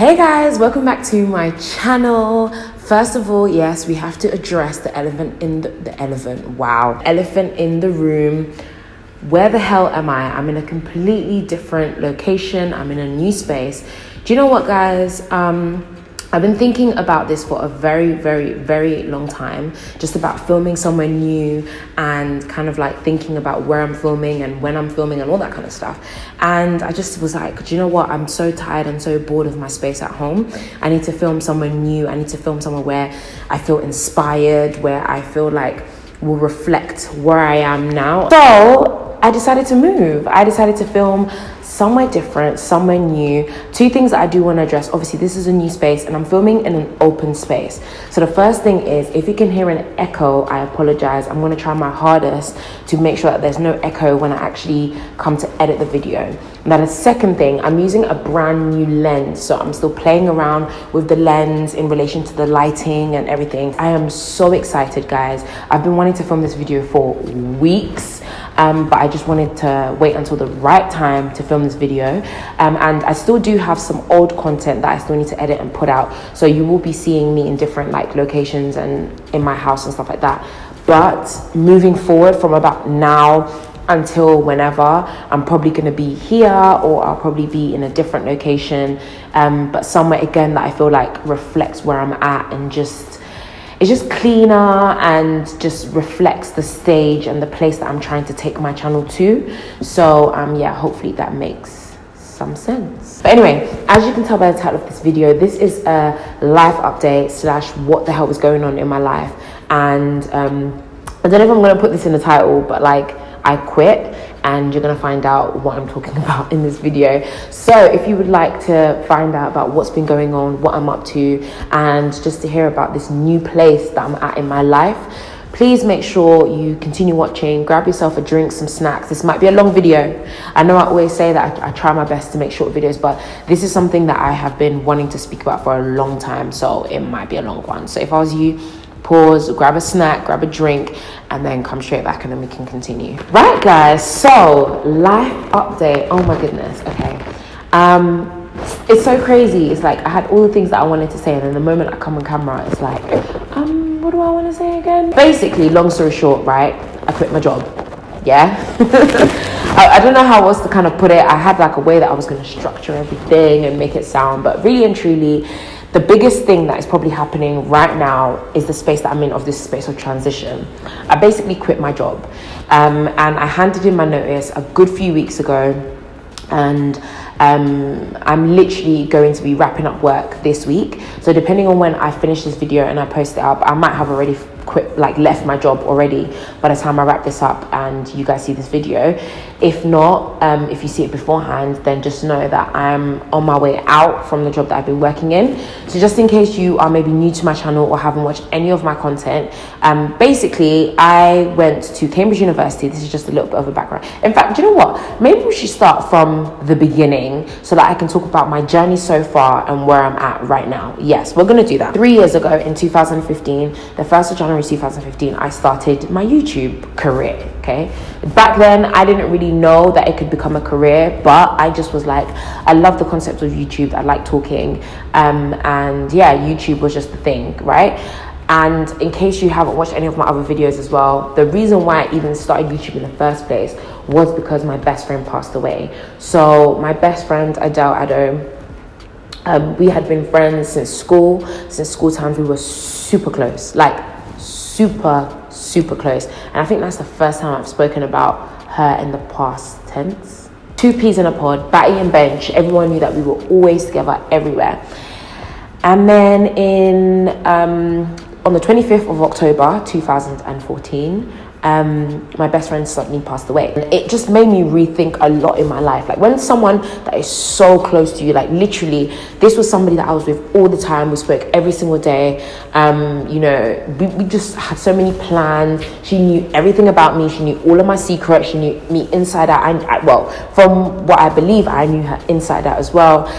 Hey guys, welcome back to my channel. First of all, yes, we have to address the elephant in the elephant in the room. Where the hell am I? I'm in a completely different location. I'm in a new space. Do you know what, guys? I've been thinking about this for a very, very, very long time, just about filming somewhere new and kind of like thinking about where I'm filming and when I'm filming and all that kind of stuff. And I just was like, do you know what? I'm so tired and so bored of my space at home. I need to film somewhere new. I need to film somewhere where I feel inspired, where I feel like will reflect where I am now. So I decided to move. I decided to film somewhere different, somewhere new. Two things that I do want to address. Obviously, this is a new space and I'm filming in an open space. So the first thing is, if you can hear an echo, I apologize. I'm going to try my hardest to make sure that there's no echo when I actually come to edit the video. Now, the second thing, I'm using a brand new lens. So I'm still playing around with the lens in relation to the lighting and everything. I am so excited, guys. I've been wanting to film this video for weeks. But I just wanted to wait until the right time to film this video. And I still do have some old content that I still need to edit and put out. So you will be seeing me in different like locations and in my house and stuff like that. But moving forward from about now until whenever, I'm probably going to be here, or I'll probably be in a different location. But somewhere again that I feel like reflects where I'm at, and it's just cleaner and just reflects the stage and the place that I'm trying to take my channel to. So yeah, hopefully that makes some sense. But anyway, as you can tell by the title of this video, this is a life update slash what the hell was going on in my life. And I don't know if I'm going to put this in the title, but like, I quit, and you're going to find out what I'm talking about in this video. So if you would like to find out about what's been going on, what I'm up to, and just to hear about this new place that I'm at in my life, please make sure you continue watching. Grab yourself a drink, some snacks. This might be a long video. I know I always say that I try my best to make short videos, but this is something that I have been wanting to speak about for a long time, so it might be a long one. So if I was you, pause, grab a snack, grab a drink, and then come straight back, and then we can continue. Right, guys, so life update. Oh my goodness. Okay, it's so crazy. It's like I had all the things that I wanted to say, and then the moment I come on camera, it's like what do I want to say again? Basically, long story short, right, I quit my job. Yeah. I don't know how else to kind of put it. I had like a way that I was going to structure everything and make it sound, but really and truly, the biggest thing that is probably happening right now is the space that I'm in, of this space of transition. I basically quit my job, and I handed in my notice a good few weeks ago, and I'm literally going to be wrapping up work this week. So depending on when I finish this video and I post it up, I might have already quit, like left my job already by the time I wrap this up and you guys see this video. If not, if you see it beforehand, then just know that I'm on my way out from the job that I've been working in. So just in case you are maybe new to my channel or haven't watched any of my content, basically I went to Cambridge University. This is just a little bit of a background. In fact, do you know what? Maybe we should start from the beginning so that I can talk about my journey so far and where I'm at right now. Yes, we're going to do that. 3 years ago in 2015, the 1st of January 2015, I started my YouTube career. Okay, back then I didn't really know that it could become a career, but I just was like, I love the concept of YouTube. I like talking, and yeah, YouTube was just the thing, right? And in case you haven't watched any of my other videos as well, the reason why I even started YouTube in the first place was because my best friend passed away. So my best friend, Adele, we had been friends since school times. We were super close, like super close, and I think that's the first time I've spoken about her in the past tense. Two peas in a pod, Batty and Bench. Everyone knew that we were always together everywhere. And then on the 25th of October 2014, my best friend suddenly passed away. It just made me rethink a lot in my life. Like, when someone that is so close to you, like literally, this was somebody that I was with all the time. We spoke every single day. You know, we just had so many plans. She knew everything about me. She knew all of my secrets. She knew me inside out. Well, from what I believe, I knew her inside out as well.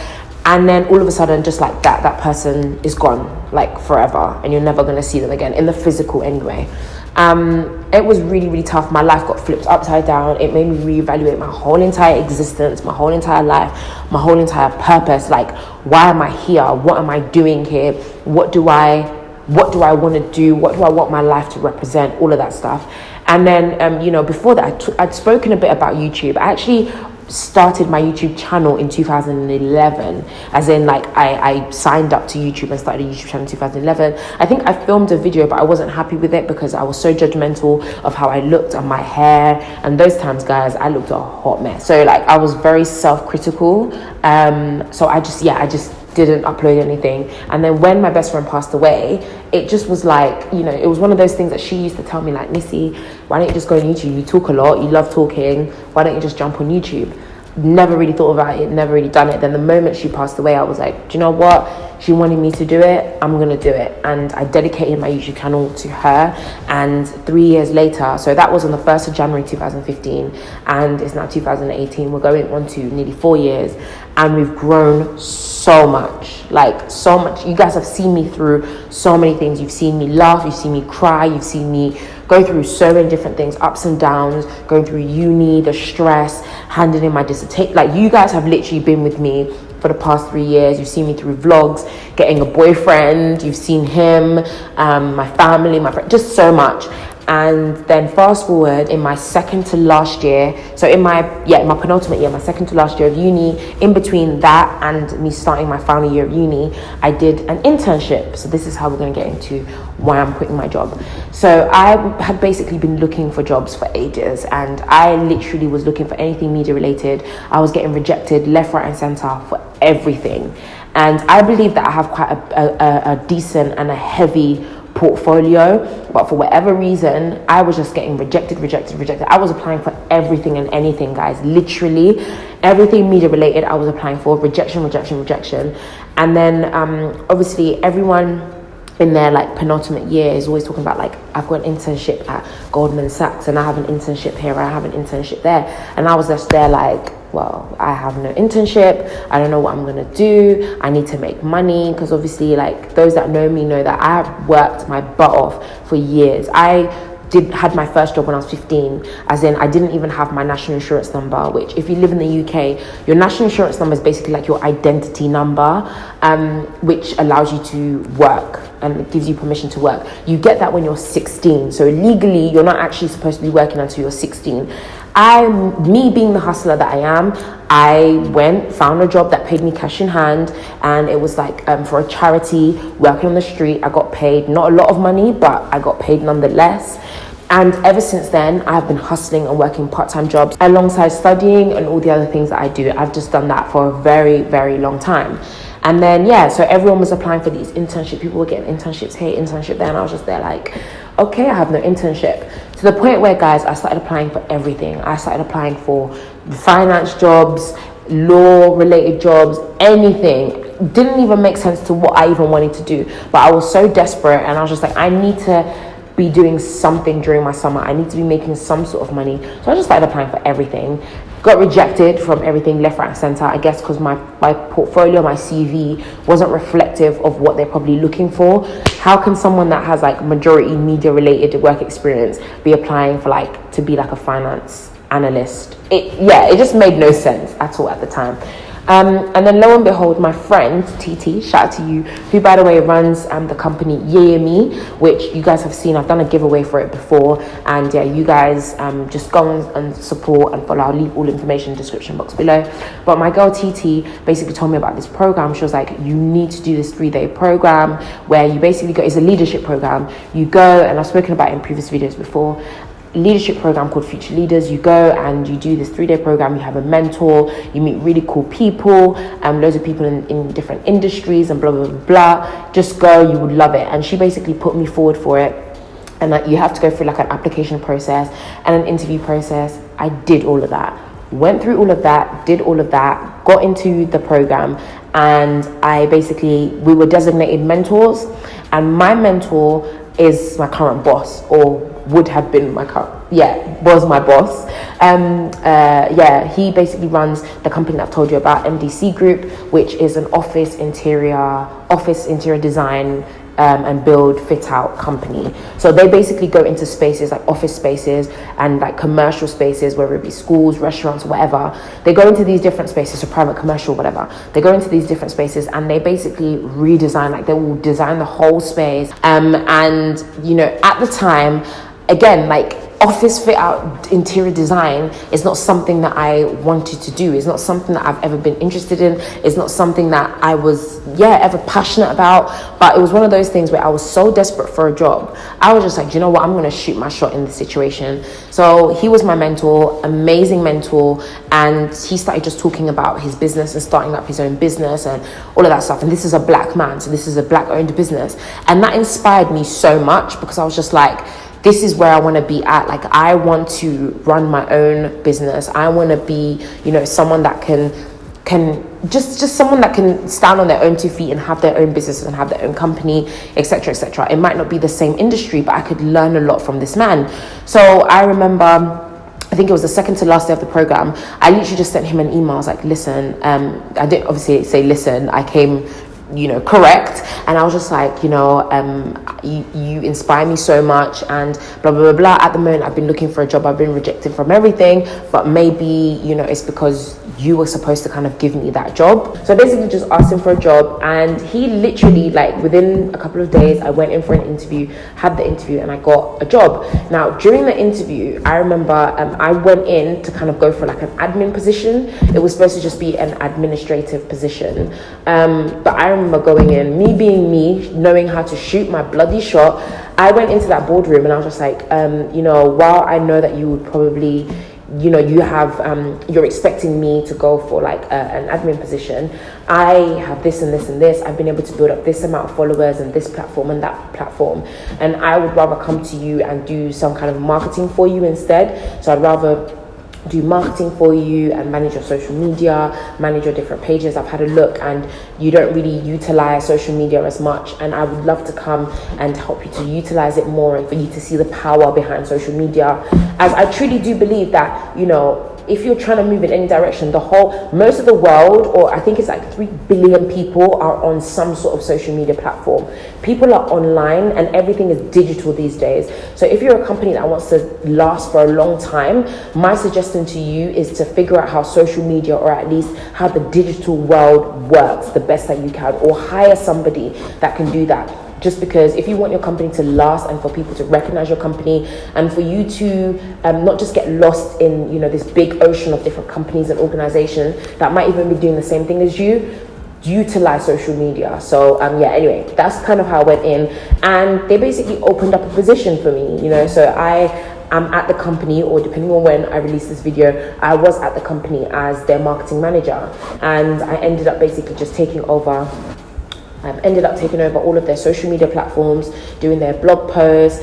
And then all of a sudden, just like that person is gone, like forever, and you're never going to see them again, in the physical anyway. It was really, really tough. My life got flipped upside down. It made me reevaluate my whole entire existence, my whole entire life, my whole entire purpose. Like, why am I here? What am I doing here? What do I want to do? What do I want my life to represent? All of that stuff. And then, you know, before that, I'd spoken a bit about YouTube. I actually started my YouTube channel in 2011, as in, like, I signed up to YouTube and started a YouTube channel in 2011. I think I filmed a video, but I wasn't happy with it because I was so judgmental of how I looked and my hair. And those times, guys, I looked a hot mess. So, like, I was very self-critical. So I just didn't upload anything. And then when my best friend passed away, it just was like, you know, it was one of those things that she used to tell me, like, Nissy, why don't you just go on YouTube? You talk a lot, you love talking, why don't you just jump on YouTube? Never really thought about it, never really done it. Then the moment she passed away, I was like, do you know what? She wanted me to do it, I'm gonna do it. And I dedicated my YouTube channel to her. And 3 years later, so that was on the 1st of January 2015, and it's now 2018. We're going on to nearly 4 years, and we've grown so much, like so much. You guys have seen me through so many things. You've seen me laugh, you've seen me cry, you've seen me go through so many different things, ups and downs, going through uni, the stress, handing in my dissertation. Like, you guys have literally been with me for the past 3 years. You've seen me through vlogs, getting a boyfriend, you've seen him, my family, my friend, just so much. And then fast forward, in my second to last year, so in my penultimate year, my second to last year of uni, in between that and me starting my final year of uni, I did an internship. So this is how we're going to get into why I'm quitting my job. So I had basically been looking for jobs for ages, and I literally was looking for anything media related. I was getting rejected left, right and center for everything. And I believe that I have quite a decent and a heavy portfolio, but for whatever reason, I was just getting rejected. I was applying for everything and anything, guys. Literally everything media related, I was applying for. Rejection. And then obviously everyone in their, like, penultimate year is always talking about, like, I've got an internship at Goldman Sachs, and I have an internship here, I have an internship there. And I was just there like, well, I have no internship, I don't know what I'm gonna do, I need to make money, because obviously, like, those that know me know that I have worked my butt off for years. I had my first job when I was 15, as in I didn't even have my national insurance number, which, if you live in the UK, your national insurance number is basically like your identity number, which allows you to work and it gives you permission to work. You get that when you're 16, so legally you're not actually supposed to be working until you're 16. Me being the hustler that I am, I found a job that paid me cash in hand, and it was like for a charity, working on the street. I got paid not a lot of money, but I got paid nonetheless. And ever since then, I've been hustling and working part-time jobs alongside studying and all the other things that I do. I've just done that for a very, very long time. And then, so everyone was applying for these internships. People were getting internships here, internship there. And I was just there like, okay, I have no internship. To the point where, guys, I started applying for everything. I started applying for finance jobs, law-related jobs, anything. Didn't even make sense to what I even wanted to do. But I was so desperate, and I was just like, I need to be doing something during my summer. I need to be making some sort of money. So I just started applying for everything. Got rejected from everything, left, right, and center. I guess because my portfolio, my CV wasn't reflective of what they're probably looking for. How can someone that has like majority media related work experience be applying for like to be like a finance analyst? It just made no sense at all at the time. And then lo and behold, my friend TT, shout out to you, who by the way runs the company ENJOYYYYY, which you guys have seen. I've done a giveaway for it before, and you guys just go and support and follow. I'll leave all information in the description box below. But my girl TT basically told me about this program. She was like, you need to do this 3-day program where you basically go, it's a leadership program. You go, and I've spoken about it in previous videos before, leadership program called Future Leaders. You go and you do this 3-day program. You have a mentor, you meet really cool people, loads of people in different industries and blah blah blah blah. Just go, you would love it. And she basically put me forward for it, and that you have to go through like an application process and an interview process. I did all of that, went through all of that, did all of that, got into the program, and we were designated mentors, and my mentor is my current boss, or would have been was my boss. He basically runs the company that I've told you about, MDC Group, which is an office interior design and build fit out company. So they basically go into spaces like office spaces and like commercial spaces, whether it be schools, restaurants, whatever. They go into these different spaces, so private, commercial, whatever. They go into these different spaces and they basically redesign, like they will design the whole space. And you know, at the time, again, like office fit out interior design is not something that I wanted to do. It's not something that I've ever been interested in. It's not something that I was ever passionate about. But it was one of those things where I was so desperate for a job. I was just like, you know what, I'm going to shoot my shot in this situation. So he was my mentor, amazing mentor, and he started just talking about his business and starting up his own business and all of that stuff. And this is a black man, so this is a black owned business, and that inspired me so much, because I was just like, this is where I want to be at. Like, I want to run my own business. I want to be, you know, someone that can just someone that can stand on their own 2 feet and have their own business and have their own company, etc., etc. It might not be the same industry, but I could learn a lot from this man. So I remember, I think it was the second to last day of the program, I literally just sent him an email. I was like, listen, I didn't obviously say listen, I came, you know, correct. And I was just like, you know, you inspire me so much, and blah, blah, blah, blah. At the moment, I've been looking for a job. I've been rejected from everything, but maybe, you know, it's because you were supposed to kind of give me that job. So I basically just asked him for a job, and he literally, like, within a couple of days, I went in for an interview, had the interview, and I got a job. Now, during the interview, I remember I went in to kind of go for like an admin position. It was supposed to just be an administrative position. But I remember going in, me being me, knowing how to shoot my bloody shot. I went into that boardroom and I was just like, you know, while I know that you would probably, you know, you have, you're expecting me to go for like an admin position, I have this and this and this. I've been able to build up this amount of followers and this platform and that platform. And I would rather come to you and do some kind of marketing for you instead. So I'd rather do marketing for you and manage your social media, manage your different pages. I've had a look and you don't really utilize social media as much, and I would love to come and help you to utilize it more and for you to see the power behind social media, as I truly do believe that, you know, if you're trying to move in any direction, most of the world, or I think it's like 3 billion people, are on some sort of social media platform. People are online and everything is digital these days. So if you're a company that wants to last for a long time, my suggestion to you is to figure out how social media, or at least how the digital world works the best that you can, or hire somebody that can do that. Just because if you want your company to last and for people to recognize your company, and for you to not just get lost in, you know, this big ocean of different companies and organizations that might even be doing the same thing as you, utilize social media. So anyway, that's kind of how I went in, and they basically opened up a position for me, you know. So I am at the company, or depending on when I release this video, I was at the company as their marketing manager, and I ended up basically just taking over all of their social media platforms, doing their blog posts,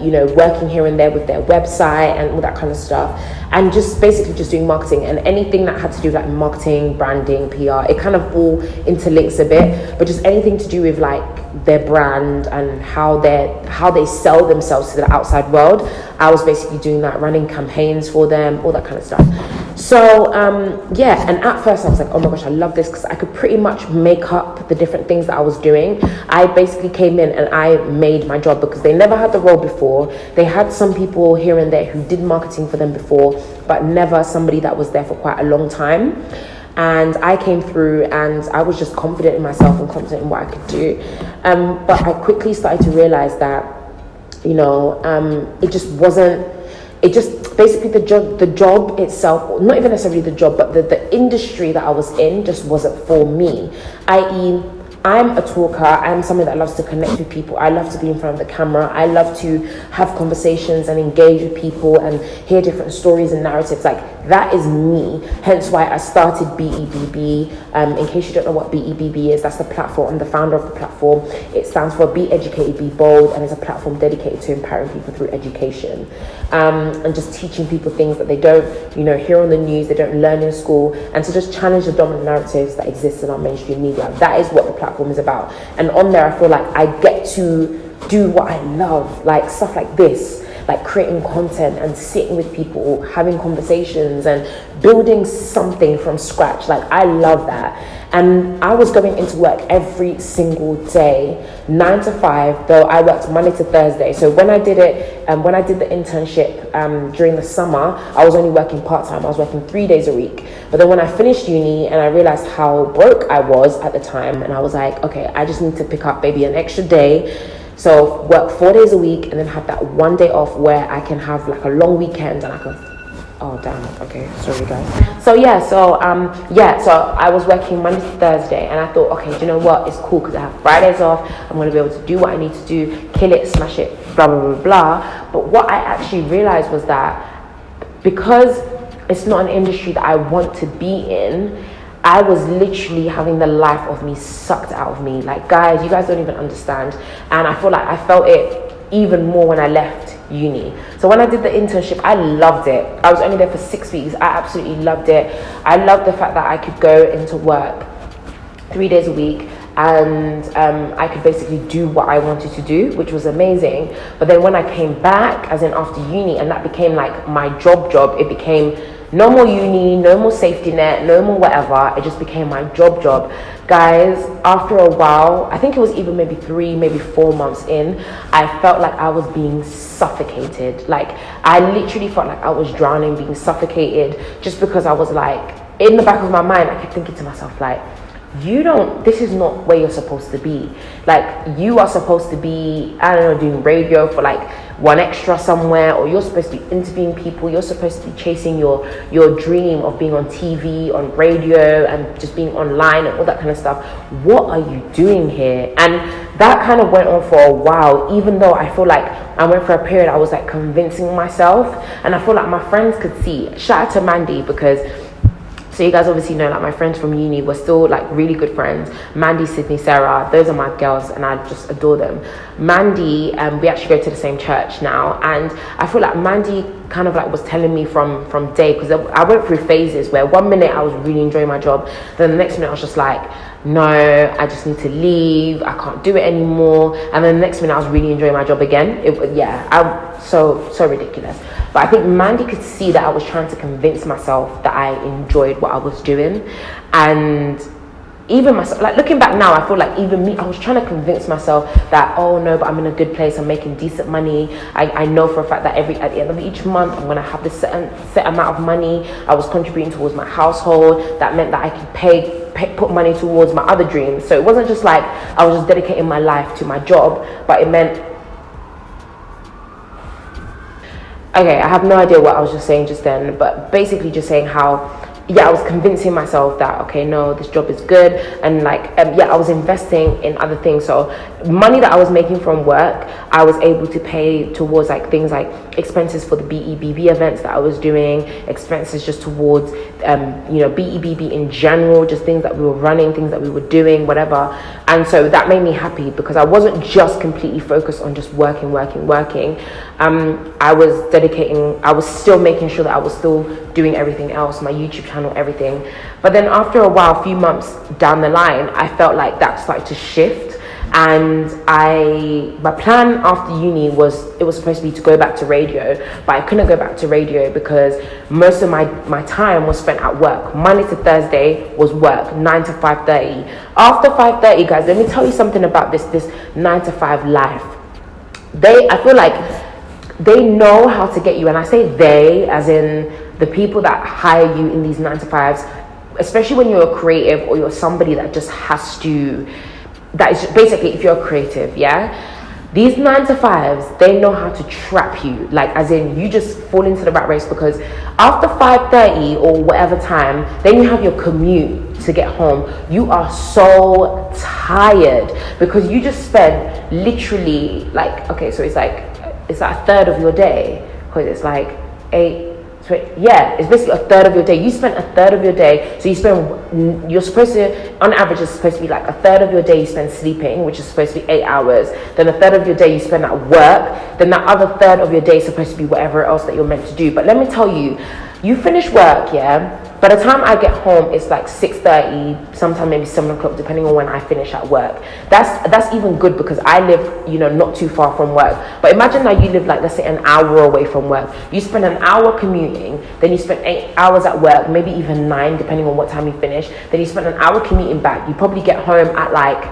you know, working here and there with their website and all that kind of stuff, and just basically just doing marketing and anything that had to do with like marketing, branding, PR. It kind of all interlinks a bit, but just anything to do with like their brand and how they sell themselves to the outside world. I was basically doing that, running campaigns for them, all that kind of stuff. So and at first I was like, oh my gosh, I love this, because I could pretty much make up the different things that I was doing. I basically came in and I made my job, because they never had the role before. They had some people here and there who did marketing for them before, but never somebody that was there for quite a long time. And I came through and I was just confident in myself and confident in what I could do. But I quickly started to realize that, you know, it just basically the job itself, not even necessarily the job, but the industry that I was in just wasn't for me. I.e., I'm a talker. I'm somebody that loves to connect with people. I love to be in front of the camera. I love to have conversations and engage with people and hear different stories and narratives. Like, that is me. Hence why I started BEBB. In case you don't know what BEBB is, that's the platform. I'm the founder of the platform. It stands for Be Educated, Be Bold, and it's a platform dedicated to empowering people through education, and just teaching people things that they don't, you know, hear on the news, they don't learn in school, and to just challenge the dominant narratives that exist in our mainstream media. That is what the platform is about. And on there, I feel like I get to do what I love, like stuff like this. like creating content and sitting with people, having conversations and building something from scratch. Like, I love that. And I was going into work every single day, 9 to 5, though I worked Monday to Thursday. So when I did it, when I did the internship during the summer, I was only working part-time. I was working 3 days a week. But then when I finished uni and I realized how broke I was at the time, and I was like, okay, I just need to pick up maybe an extra day. So work 4 days a week and then have that 1 day off where I can have like a long weekend and I can, oh damn, okay, sorry guys. So so I was working Monday to Thursday, and I thought, okay, do you know what, it's cool because I have Fridays off. I'm going to be able to do what I need to do, kill it, smash it, blah blah blah blah. But what I actually realized was that because it's not an industry that I want to be in, I was literally having the life of me sucked out of me. Like, guys, you guys don't even understand. And I feel like I felt it even more when I left uni. So when I did the internship, I loved it. I was only there for 6 weeks. I absolutely loved it. I loved the fact that I could go into work 3 days a week, and I could basically do what I wanted to do, which was amazing. But then when I came back, as in after uni, and that became like my job, it became no more uni, no more safety net, no more whatever. It just became my job. Guys, after a while, I think it was even maybe 3, maybe 4 months in, I felt like I was being suffocated. Like, I literally felt like I was drowning, being suffocated, just because I was like, in the back of my mind, I kept thinking to myself, like, this is not where you're supposed to be. Like, you are supposed to be, I don't know, doing radio for like 1 extra somewhere, or you're supposed to be interviewing people, you're supposed to be chasing your dream of being on TV, on radio, and just being online and all that kind of stuff. What are you doing here? And that kind of went on for a while, even though I feel like I went for a period I was like convincing myself, and I feel like my friends could see. Shout out to Mandy, because so you guys obviously know, like, my friends from uni were still like really good friends. Mandy, Sydney, Sarah, those are my girls, and I just adore them. Mandy, we actually go to the same church now, and I feel like Mandy kind of like was telling me from day, because I went through phases where 1 minute I was really enjoying my job, then the next minute I was just like, no, I just need to leave, I can't do it anymore, and then the next minute I was really enjoying my job again. I'm so ridiculous. But I think Mandy could see that I was trying to convince myself that I enjoyed what I was doing. And even myself, like, looking back now, I feel like even me, I was trying to convince myself that, oh no, but I'm in a good place, I'm making decent money. I know for a fact that at the end of each month, I'm going to have this set amount of money. I was contributing towards my household. That meant that I could put money towards my other dreams. So it wasn't just like I was just dedicating my life to my job, but it meant, okay, I have no idea what I was just saying just then, but basically just saying how, I was convincing myself that, okay, no, this job is good, and like, I was investing in other things. So money that I was making from work, I was able to pay towards like things like expenses for the BEBB events that I was doing, expenses just towards, BEBB in general, just things that we were running, things that we were doing, whatever. And so that made me happy, because I wasn't just completely focused on just working. I was still making sure that I was still doing everything else, my YouTube channel, everything. But then after a while, a few months down the line, I felt like that started to shift. And my plan after uni was, it was supposed to be to go back to radio, but I couldn't go back to radio because most of my time was spent at work. Monday to Thursday was work, 9 to 5:30. After 5:30, guys, let me tell you something about this 9 to 5 life. I feel like they know how to get you, and I say they as in the people that hire you in these 9 to 5s, especially when you're a creative or you're somebody that just has to, that is basically, if you're a creative, these 9 to 5s, they know how to trap you, like as in you just fall into the rat race, because after 5:30 or whatever time, then you have your commute to get home. You are so tired because you just spent literally like, okay, so it's like a third of your day, because it's like 8. So it's basically a third of your day. You spent a third of your day. So you're supposed to, on average, it's supposed to be like a third of your day you spend sleeping, which is supposed to be 8 hours. Then a third of your day you spend at work. Then that other third of your day is supposed to be whatever else that you're meant to do. But let me tell you, You finish work, yeah. By the time I get home, it's like 6:30, sometimes maybe 7 o'clock, depending on when I finish at work. That's even good because I live, you know, not too far from work. But imagine that you live like, let's say, an hour away from work. You spend an hour commuting, then you spend 8 hours at work, maybe even 9, depending on what time you finish. Then you spend an hour commuting back. You probably get home at like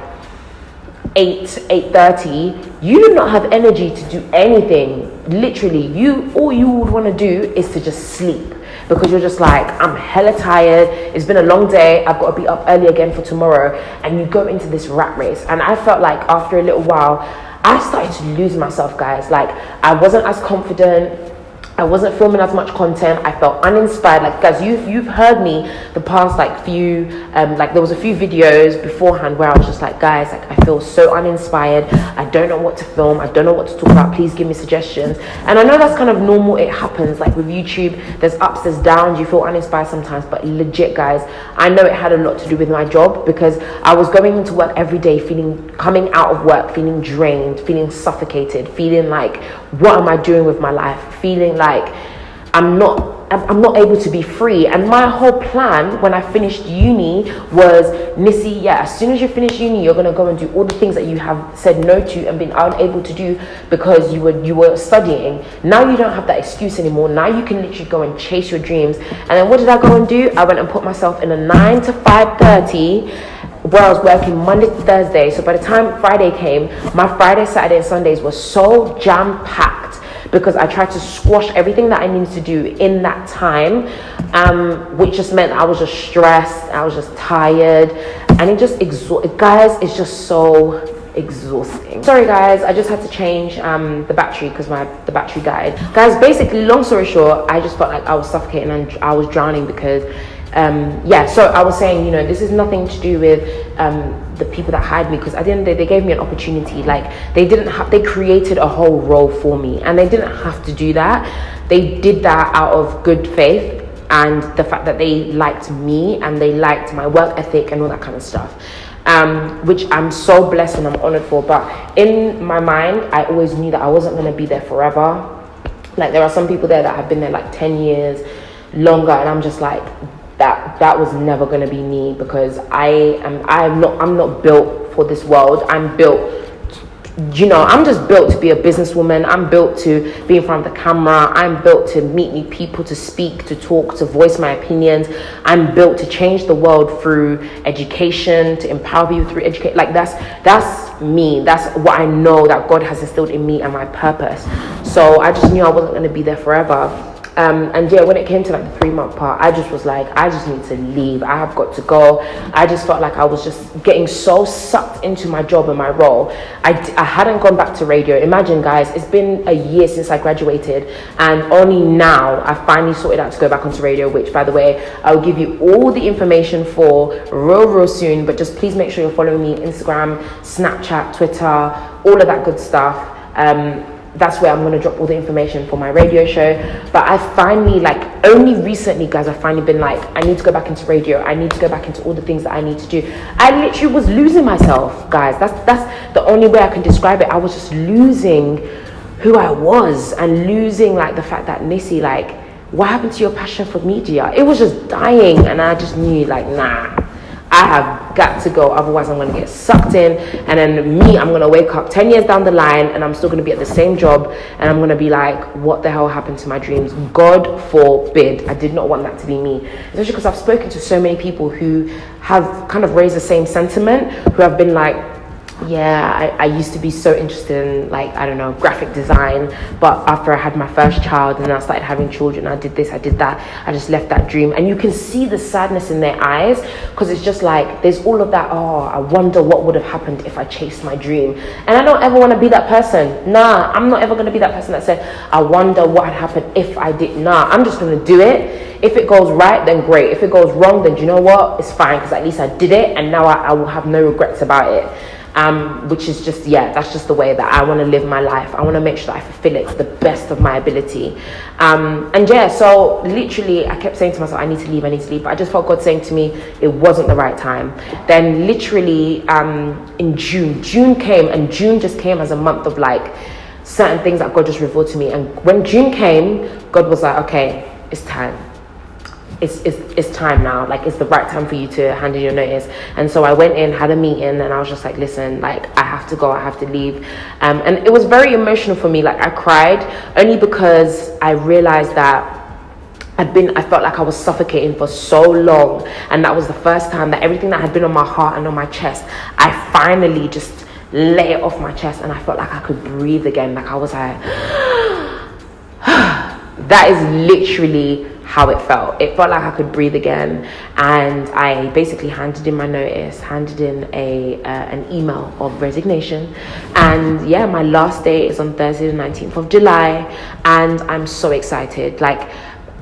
8:30. You do not have energy to do anything. Literally, all you would want to do is to just sleep, because you're just like, I'm hella tired, it's been a long day, I've got to be up early again for tomorrow. And you go into this rat race. And I felt like after a little while, I started to lose myself, guys. Like, I wasn't as confident, I wasn't filming as much content. I felt uninspired. Like, guys, you've heard me the past like few like there was a few videos beforehand where I was just like, guys, like, I feel so uninspired, I don't know what to film, I don't know what to talk about, please give me suggestions. And I know that's kind of normal, it happens. Like with YouTube, there's ups, there's downs, you feel uninspired sometimes. But legit, guys, I know it had a lot to do with my job, because I was going into work every day coming out of work feeling drained, feeling suffocated, feeling like, what am I doing with my life, feeling like I'm not able to be free. And my whole plan when I finished uni was, Nissy, yeah, as soon as you finish uni, you're gonna go and do all the things that you have said no to and been unable to do because you were studying. Now you don't have that excuse anymore. Now you can literally go and chase your dreams. And then what did I go and do? I went and put myself in a 9 to 5:30 where I was working Monday to Thursday. So by the time Friday came, my Friday, Saturday and Sundays were so jam-packed, because I tried to squash everything that I needed to do in that time, which just meant I was just stressed, I was just tired, and it just guys, it's just so exhausting. Sorry guys, I just had to change the battery because the battery died. Guys, basically, long story short, I just felt like I was suffocating and I was drowning because yeah, so I was saying, you know, this is nothing to do with the people that hired me, because at the end of the day, they gave me an opportunity. Like, they created a whole role for me, and they didn't have to do that. They did that out of good faith and the fact that they liked me and they liked my work ethic and all that kind of stuff, which I'm so blessed and I'm honored for. But in my mind, I always knew that I wasn't going to be there forever. Like, there are some people there that have been there like 10 years longer, and I'm just like, that was never going to be me, because I'm not built for this world. I'm built, you know, I'm just built to be a businesswoman. I'm built to be in front of the camera. I'm built to meet new people, to speak, to talk, to voice my opinions. I'm built to change the world through education, to empower people through education. Like, that's me. That's what I know that God has instilled in me and my purpose. So I just knew I wasn't going to be there forever. And yeah, when it came to like the 3-month part, I just was like, I just need to leave. I have got to go. I just felt like I was just getting so sucked into my job and my role. I hadn't gone back to radio. Imagine, guys, it's been a year since I graduated, and only now I finally sorted out to go back onto radio, which, by the way, I'll give you all the information for real soon. But just please make sure you're following me on Instagram, Snapchat, Twitter, all of that good stuff. That's where I'm going to drop all the information for my radio show. But I finally, like, only recently, guys, I've finally been like, I need to go back into radio. I need to go back into all the things that I need to do. I literally was losing myself, guys. That's the only way I can describe it. I was just losing who I was, and losing, like, the fact that, Nissy, like, what happened to your passion for media? It was just dying, and I just knew, like, nah, I have got to go, otherwise I'm going to get sucked in, and then I'm going to wake up 10 years down the line and I'm still going to be at the same job, and I'm going to be like, what the hell happened to my dreams? God forbid. I did not want that to be me, especially because I've spoken to so many people who have kind of raised the same sentiment, who have been like, yeah, I used to be so interested in, like, I don't know, graphic design, but after I had my first child and then I started having children, I did this, I did that, I just left that dream. And you can see the sadness in their eyes, because it's just like, there's all of that, oh, I wonder what would have happened if I chased my dream. And I don't ever want to be that person. Nah, I'm not ever going to be that person that said, I wonder what had happened if I did. Nah, I'm just going to do it. If it goes right, then great. If it goes wrong, then do you know what? It's fine, because at least I did it, and now I will have no regrets about it. Which is just, yeah, that's just the way that I want to live my life. I want to make sure that I fulfill it to the best of my ability. And yeah, so literally I kept saying to myself, I need to leave, but I just felt God saying to me, it wasn't the right time. Then literally in June came, and June just came as a month of like certain things that God just revealed to me. And when June came, God was like, okay, it's time. it's time now, like it's the right time for you to hand in your notice. And so I went in, had a meeting, and I was just like, listen, like I have to go, I have to leave. And it was very emotional for me. Like I cried only because I realized that I felt like I was suffocating for so long, and that was the first time that everything that had been on my heart and on my chest, I finally just lay it off my chest, and I felt like I could breathe again. Like I was like that is literally how it felt. It felt like I could breathe again. And I basically handed in my notice, handed in an email of resignation. And yeah, my last day is on Thursday the 19th of July, and I'm so excited. Like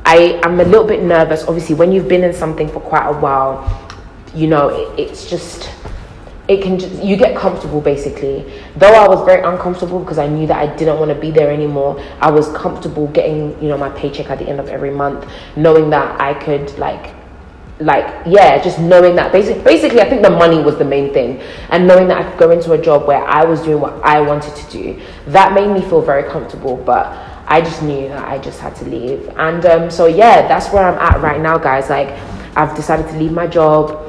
I'm a little bit nervous. Obviously, when you've been in something for quite a while, you know, you get comfortable basically. Though I was very uncomfortable because I knew that I didn't want to be there anymore, I was comfortable getting, you know, my paycheck at the end of every month, knowing that I could just knowing that basically I think the money was the main thing, and knowing that I could go into a job where I was doing what I wanted to do, that made me feel very comfortable. But I just knew that I just had to leave. And so yeah, that's where I'm at right now, guys. Like I've decided to leave my job.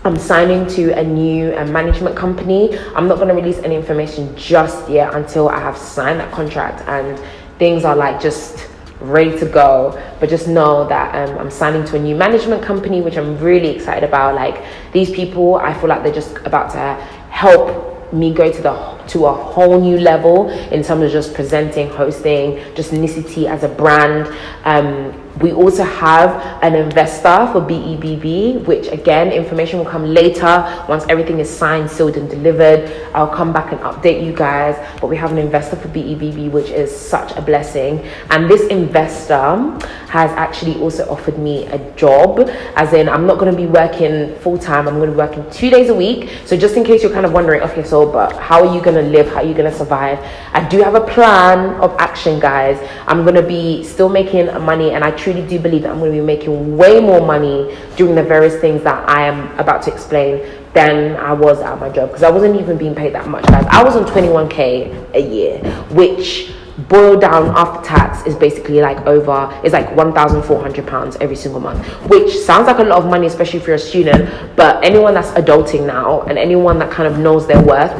I'm signing to a new management company. I'm not going to release any information just yet until I have signed that contract and things are like just ready to go. But just know that I'm signing to a new management company, which I'm really excited about. Like these people, I feel like they're just about to help me go to a whole new level in terms of just presenting, hosting, just Nissy as a brand. We also have an investor for BEBB, which again, information will come later once everything is signed, sealed and delivered. I'll come back and update you guys. But we have an investor for BEBB, which is such a blessing. And this investor has actually also offered me a job, as in I'm not going to be working full-time. I'm going to be working 2 days a week. So just in case you're kind of wondering, okay, so but how are you going to live? How are you going to survive? I do have a plan of action, guys. I'm going to be still making money, and I truly do believe that I'm going to be making way more money doing the various things that I am about to explain than I was at my job, because I wasn't even being paid that much, guys. I was on 21k a year, which boiled down after tax is basically like £1,400 every single month, which sounds like a lot of money, especially if you're a student. But anyone that's adulting now and anyone that kind of knows their worth,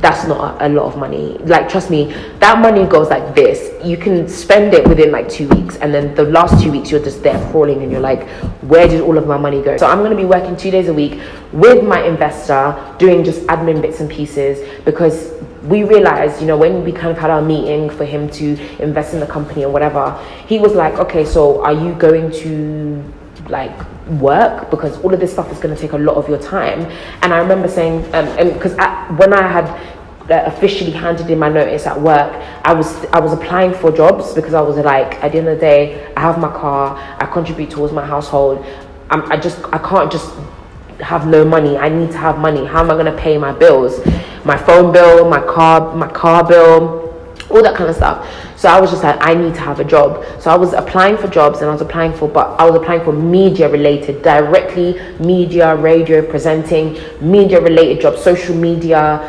that's not a lot of money. Like, trust me, that money goes like this. You can spend it within like 2 weeks, and then the last 2 weeks you're just there crawling and you're like, where did all of my money go? So I'm going to be working 2 days a week with my investor, doing just admin bits and pieces, because we realized, you know, when we kind of had our meeting for him to invest in the company or whatever, he was like, okay, so are you going to like work, because all of this stuff is going to take a lot of your time? And I remember saying, and because when I had officially handed in my notice at work, I was applying for jobs, because I was like, at the end of the day, I have my car, I contribute towards my household, I can't just have no money. I need to have money. How am I going to pay my bills, my phone bill, my car bill, all that kind of stuff? So I was just like, I need to have a job. So I was applying for jobs, and I was applying for media related, directly media, radio, presenting, media related jobs, social media,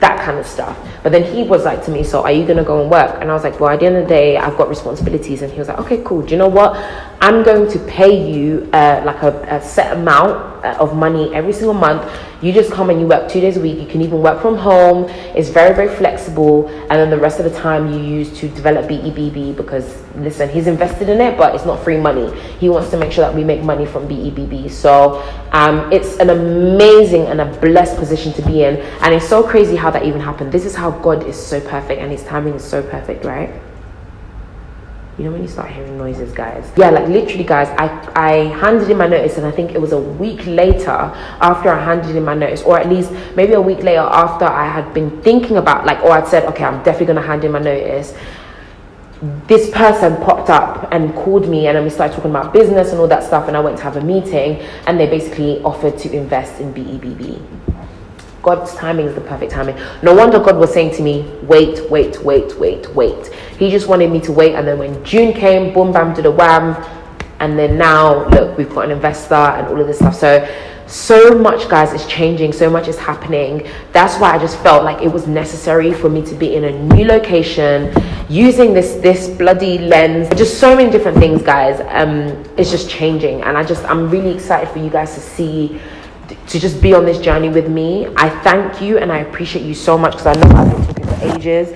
that kind of stuff. But then he was like to me, so are you gonna go and work? And I was like, well, at the end of the day, I've got responsibilities. And he was like, okay, cool, do you know what, I'm going to pay you like a set amount of money every single month. You just come and you work 2 days a week. You can even work from home. It's very, very flexible. And then the rest of the time you use to develop BEBB, because listen, he's invested in it, but it's not free money. He wants to make sure that we make money from BEBB. So it's an amazing and a blessed position to be in. And it's so crazy how that even happened. This is how God is so perfect, and his timing is so perfect, right? You know when you start hearing noises, guys? Yeah, like literally, guys, I handed in my notice, and I think it was a week later after I handed in my notice, or at least maybe a week later after I had been thinking about, like, or I'd said, okay, I'm definitely going to hand in my notice, this person popped up and called me, and then we started talking about business and all that stuff, and I went to have a meeting, and they basically offered to invest in BEBB. God's timing is the perfect timing. No wonder God was saying to me, wait. He just wanted me to wait. And then when June came, boom, bam, to the wham. And then now, look, we've got an investor and all of this stuff. So much, guys, is changing. So much is happening. That's why I just felt like it was necessary for me to be in a new location. using this bloody lens, just so many different things, guys. It's just changing, and I'm really excited for you guys to just be on this journey with me. I thank you and I appreciate you so much, because I know I've been talking for ages.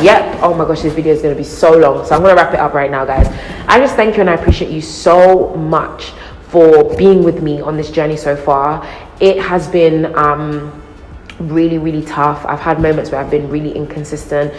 Yep, oh my gosh, this video is going to be so long, so I'm going to wrap it up right now, guys. I just thank you and I appreciate you so much for being with me on this journey so far. It has been really tough. I've had moments where I've been really inconsistent,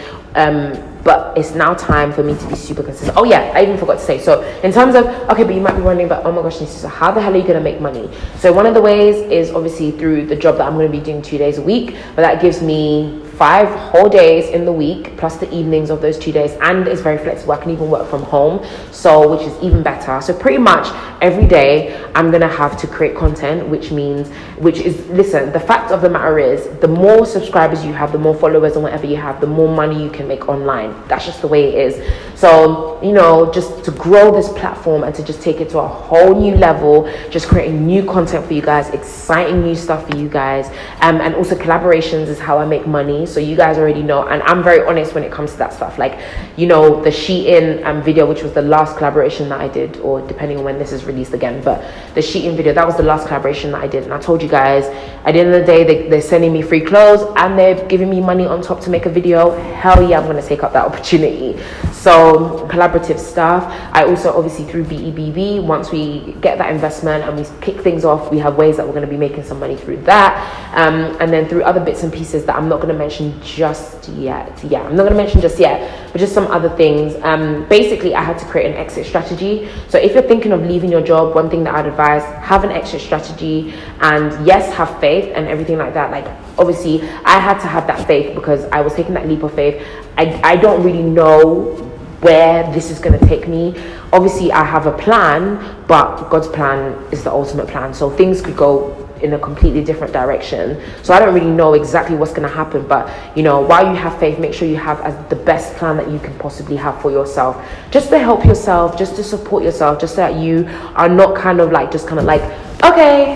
but it's now time for me to be super consistent. Oh yeah, I even forgot to say, so in terms of, okay, but you might be wondering, but oh my gosh, Nissy, so how the hell are you going to make money? So one of the ways is obviously through the job that I'm going to be doing 2 days a week, but that gives me 5 whole days in the week plus the evenings of those 2 days, and it's very flexible. I can even work from home, so which is even better. So pretty much every day I'm gonna have to create content, which is, listen, the fact of the matter is, the more subscribers you have, the more followers and whatever you have, the more money you can make online. That's just the way it is. So, you know, just to grow this platform and to just take it to a whole new level, just creating new content for you guys, exciting new stuff for you guys, and also collaborations is how I make money. So you guys already know, and I'm very honest when it comes to that stuff. Like, you know, the Shein video, which was the last collaboration that I did, or depending on when this is released again, but the Shein video, that was the last collaboration that I did. And I told you guys, at the end of the day, they're sending me free clothes and they're giving me money on top to make a video. Hell yeah, I'm going to take up that opportunity. So collaborative stuff. I also, obviously through BEBB, once we get that investment and we kick things off, we have ways that we're going to be making some money through that, and then through other bits and pieces that I'm not going to mention just yet. Yeah, I'm not going to mention just yet, but just some other things. Basically, I had to create an exit strategy. So if you're thinking of leaving your job, one thing that I'd advise, have an exit strategy, and yes, have faith and everything like that. Like, obviously I had to have that faith because I was taking that leap of faith. I don't really know where this is going to take me. Obviously I have a plan, but God's plan is the ultimate plan, so things could go in a completely different direction. So I don't really know exactly what's going to happen, but you know, while you have faith, make sure you have the best plan that you can possibly have for yourself, just to help yourself, just to support yourself, just so that you are not kind of like okay,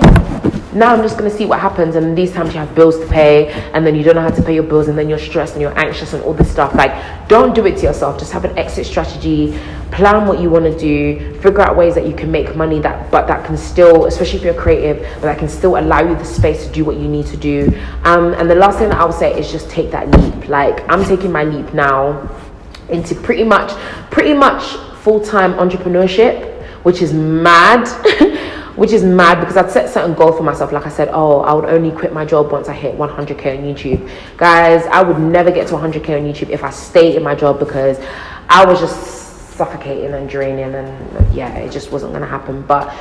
now I'm just going to see what happens, and these times you have bills to pay and then you don't know how to pay your bills, and then you're stressed and you're anxious and all this stuff. Like, don't do it to yourself. Just have an exit strategy, plan what you want to do, figure out ways that you can make money that can still, especially if you're creative, but that can still allow you the space to do what you need to do. And the last thing that I would say is just take that leap. Like, I'm taking my leap now into pretty much full-time entrepreneurship, which is mad. Which is mad because I'd set certain goals for myself. Like I said, I would only quit my job once I hit 100k on YouTube. Guys, I would never get to 100k on YouTube if I stayed in my job, because I was just suffocating and draining, and yeah, it just wasn't gonna happen. But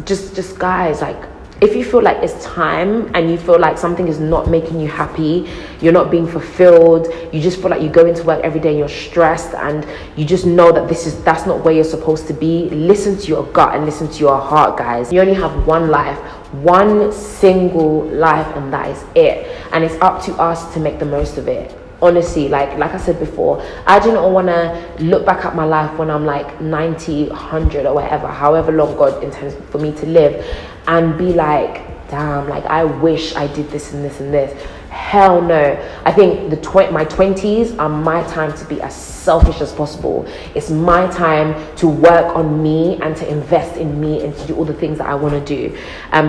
just guys, like, if you feel like it's time and you feel like something is not making you happy, you're not being fulfilled, you just feel like you go into work every day and you're stressed, and you just know that that's not where you're supposed to be, listen to your gut and listen to your heart, guys. You only have one life, one single life, and that is it. And it's up to us to make the most of it. Honestly, like I said before, I do not want to look back at my life when I'm like 90, 100 or whatever, however long God intends for me to live, and be like, damn, like I wish I did this and this and this. Hell no. I think my 20s are my time to be as selfish as possible. It's my time to work on me and to invest in me and to do all the things that I want to do.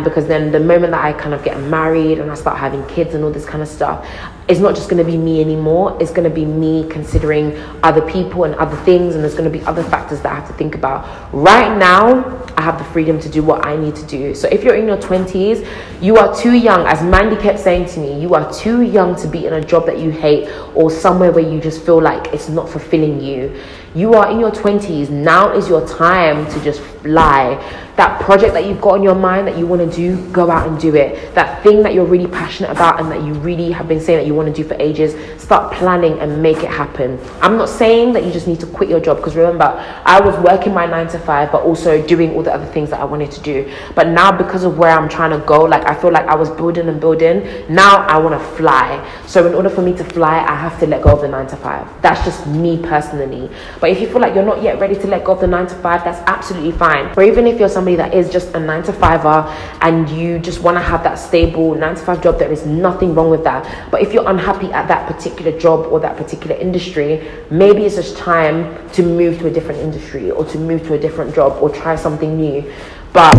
Because then the moment that I kind of get married and I start having kids and all this kind of stuff, it's not just going to be me anymore. It's going to be me considering other people and other things, and there's going to be other factors that I have to think about. Right now, I have the freedom to do what I need to do. So if you're in your 20s, you are too young. As Mandy kept saying to me, you are too young to be in a job that you hate or somewhere where you just feel like it's not fulfilling you. You are in your 20s. Now is your time to just fly. That project that you've got on your mind that you want to do, go out and do it. That thing that you're really passionate about and that you really have been saying that you want to do for ages, start planning and make it happen. I'm not saying that you just need to quit your job, because remember, I was working my 9 to 5 but also doing all the other things that I wanted to do. But now, because of where I'm trying to go, like I feel like I was building and building. Now I want to fly. So in order for me to fly, I have to let go of the 9 to 5. That's just me personally. But But if you feel like you're not yet ready to let go of the 9 to 5, that's absolutely fine. Or even if you're somebody that is just a 9 to 5er and you just want to have that stable 9 to 5 job, there is nothing wrong with that. But if you're unhappy at that particular job or that particular industry, maybe it's just time to move to a different industry or to move to a different job or try something new. But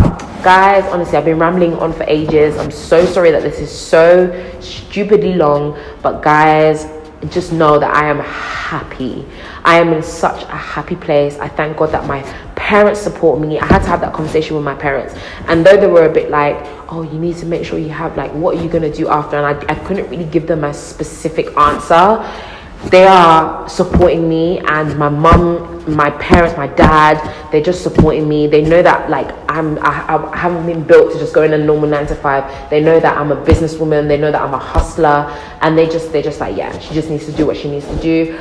guys, honestly, I've been rambling on for ages. I'm so sorry that this is so stupidly long, but guys, just know that I am happy. I am in such a happy place. I thank God that my parents support me. I had to have that conversation with my parents, and though they were a bit like, oh, you need to make sure you have, like, what are you gonna do after, and I couldn't really give them a specific answer, they are supporting me. And my mum, my parents, my dad, they're just supporting me. They know that, like, I haven't been built to just go in a normal 9 to 5. They know that I'm a businesswoman. They know that I'm a hustler, and they're just like, yeah, she just needs to do what she needs to do.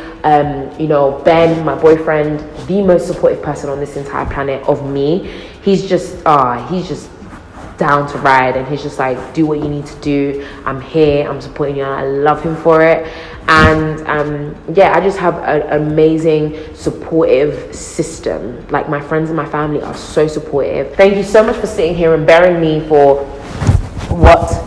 You know, Ben, my boyfriend, the most supportive person on this entire planet of me. He's just down to ride, and he's just like, do what you need to do. I'm here, I'm supporting you, and I love him for it. And yeah, I just have an amazing supportive system. Like, my friends and my family are so supportive. Thank you so much for sitting here and bearing me for what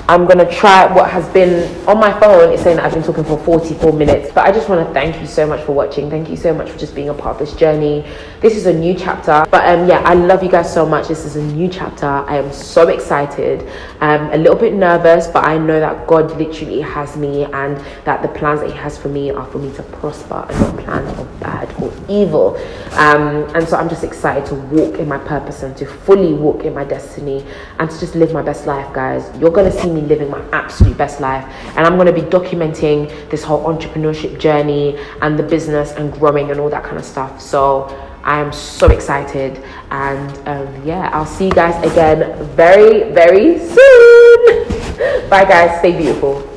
I'm gonna try. What has been on my phone is saying that I've been talking for 44 minutes, but I just want to thank you so much for watching. Thank you so much for just being a part of this journey. This is a new chapter, but yeah, I love you guys so much. This is a new chapter. I am so excited. A little bit nervous, but I know that God literally has me, and that the plans that he has for me are for me to prosper and not plans of bad or evil. And so I'm just excited to walk in my purpose and to fully walk in my destiny and to just live my best life, guys. You're gonna see me living my absolute best life, and I'm going to be documenting this whole entrepreneurship journey and the business and growing and all that kind of stuff. So I am so excited, and yeah, I'll see you guys again very, very soon. Bye guys, stay beautiful.